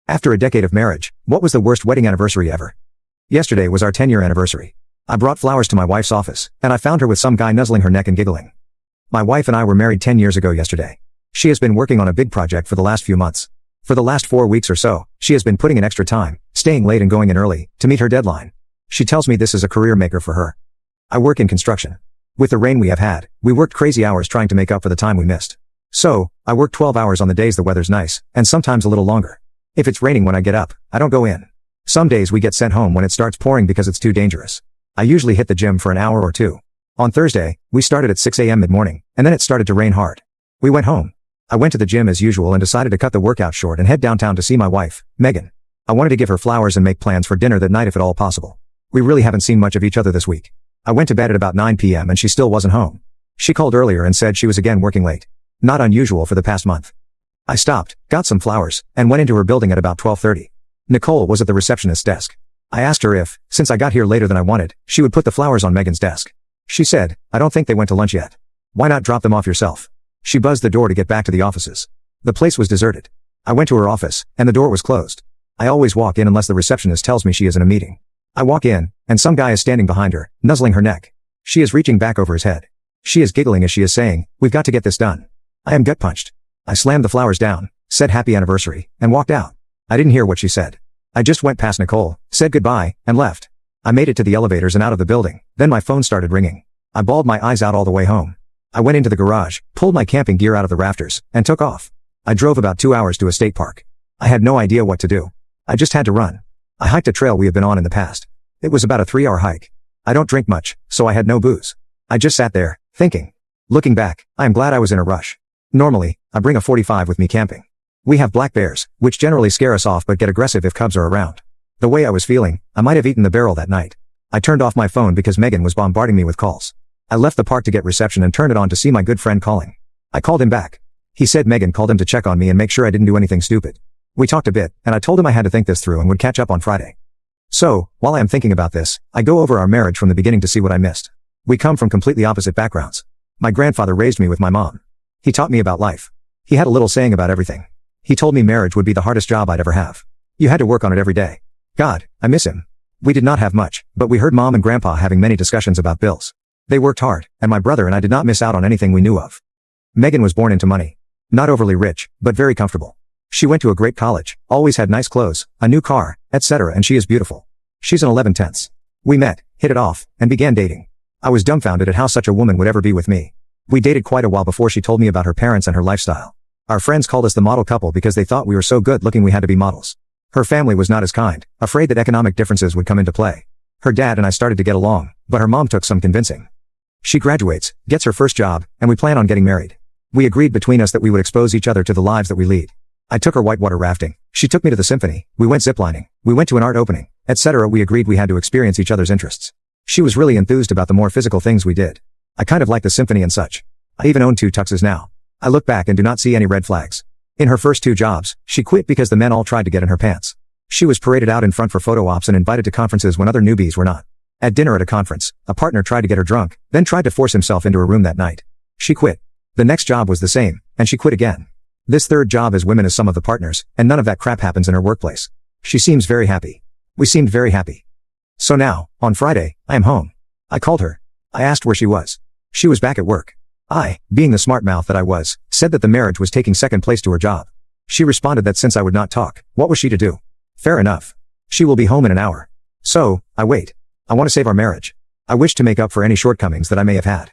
After a decade of marriage, what was the worst wedding anniversary ever? Yesterday was our 10-year anniversary. I brought flowers to my wife's office, and I found her with some guy nuzzling her neck and giggling. My wife and I were married 10 years ago yesterday. She has been working on a big project for the last few months. For the last 4 weeks or so, she has been putting in extra time, staying late and going in early, to meet her deadline. She tells me this is a career maker for her. I work in construction. With the rain we have had, we worked crazy hours trying to make up for the time we missed. So, I work 12 hours on the days the weather's nice, and sometimes a little longer. If it's raining when I get up, I don't go in. Some days we get sent home when it starts pouring because it's too dangerous. I usually hit the gym for an hour or two. On Thursday, we started at 6 a.m. mid-morning, and then it started to rain hard. We went home. I went to the gym as usual and decided to cut the workout short and head downtown to see my wife, Megan. I wanted to give her flowers and make plans for dinner that night if at all possible. We really haven't seen much of each other this week. I went to bed at about 9 p.m. and she still wasn't home. She called earlier and said she was again working late. Not unusual for the past month. I stopped, got some flowers, and went into her building at about 12:30. Nicole was at the receptionist's desk. I asked her if, since I got here later than I wanted, she would put the flowers on Megan's desk. She said, "I don't think they went to lunch yet. Why not drop them off yourself?" She buzzed the door to get back to the offices. The place was deserted. I went to her office, and the door was closed. I always walk in unless the receptionist tells me she is in a meeting. I walk in, and some guy is standing behind her, nuzzling her neck. She is reaching back over his head. She is giggling as she is saying, "We've got to get this done." I am gut punched. I slammed the flowers down, said happy anniversary, and walked out. I didn't hear what she said. I just went past Nicole, said goodbye, and left. I made it to the elevators and out of the building, then my phone started ringing. I bawled my eyes out all the way home. I went into the garage, pulled my camping gear out of the rafters, and took off. I drove about 2 hours to a state park. I had no idea what to do. I just had to run. I hiked a trail we have been on in the past. It was about a 3-hour hike. I don't drink much, so I had no booze. I just sat there, thinking. Looking back, I am glad I was in a rush. Normally, I bring a .45 with me camping. We have black bears, which generally scare us off but get aggressive if cubs are around. The way I was feeling, I might have eaten the barrel that night. I turned off my phone because Megan was bombarding me with calls. I left the park to get reception and turned it on to see my good friend calling. I called him back. He said Megan called him to check on me and make sure I didn't do anything stupid. We talked a bit, and I told him I had to think this through and would catch up on Friday. So, while I am thinking about this, I go over our marriage from the beginning to see what I missed. We come from completely opposite backgrounds. My grandfather raised me with my mom. He taught me about life. He had a little saying about everything. He told me marriage would be the hardest job I'd ever have. You had to work on it every day. God, I miss him. We did not have much, but we heard Mom and Grandpa having many discussions about bills. They worked hard, and my brother and I did not miss out on anything we knew of. Megan was born into money. Not overly rich, but very comfortable. She went to a great college, always had nice clothes, a new car, etc., and she is beautiful. She's an 11/10. We met, hit it off, and began dating. I was dumbfounded at how such a woman would ever be with me. We dated quite a while before she told me about her parents and her lifestyle. Our friends called us the model couple because they thought we were so good looking we had to be models. Her family was not as kind, afraid that economic differences would come into play. Her dad and I started to get along, but her mom took some convincing. She graduates, gets her first job, and we plan on getting married. We agreed between us that we would expose each other to the lives that we lead. I took her whitewater rafting. She took me to the symphony. We went ziplining. We went to an art opening, etc. We agreed we had to experience each other's interests. She was really enthused about the more physical things we did. I kind of like the symphony and such. I even own 2 tuxes now. I look back and do not see any red flags. In her first 2 jobs, she quit because the men all tried to get in her pants. She was paraded out in front for photo ops and invited to conferences when other newbies were not. At dinner at a conference, a partner tried to get her drunk, then tried to force himself into her room that night. She quit. The next job was the same, and she quit again. This third job is women as some of the partners, and none of that crap happens in her workplace. She seems very happy. We seemed very happy. So now, on Friday, I am home. I called her. I asked where she was. She was back at work. I, being the smart mouth that I was, said that the marriage was taking second place to her job. She responded that since I would not talk, what was she to do? Fair enough. She will be home in an hour. So, I wait. I want to save our marriage. I wish to make up for any shortcomings that I may have had.